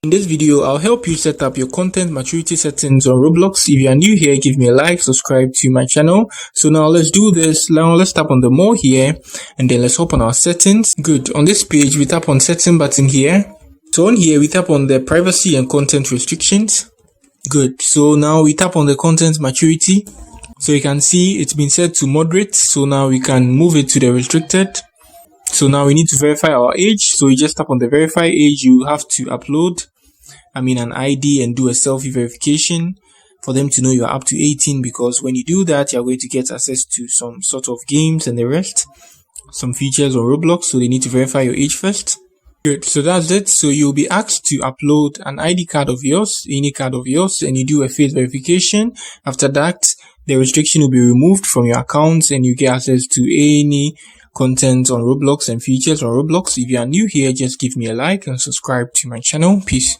In this video, I'll help you set up your content maturity settings on Roblox. If you are new here, give me a like, subscribe to my channel. So now let's do this. Now let's tap on the more here and then let's open our settings. Good. On this page, we tap on setting button here. So on here, we tap on the privacy and content restrictions. Good. So now we tap on the content maturity. So you can see it's been set to moderate. So now we can move it to the restricted. So now we need to verify our age. So you just tap on the verify age. You have to upload an ID and do a selfie verification for them to know you're up to 18, because when you do that, you're going to get access to some sort of games and the rest, some features on Roblox. So they need to verify your age first. Good. So that's it. So you'll be asked to upload an ID card of yours, any card of yours, and you do a face verification. After that, the restriction will be removed from your accounts and you get access to any content on Roblox and features on Roblox. If you are new here, just give me a like and subscribe to my channel. Peace.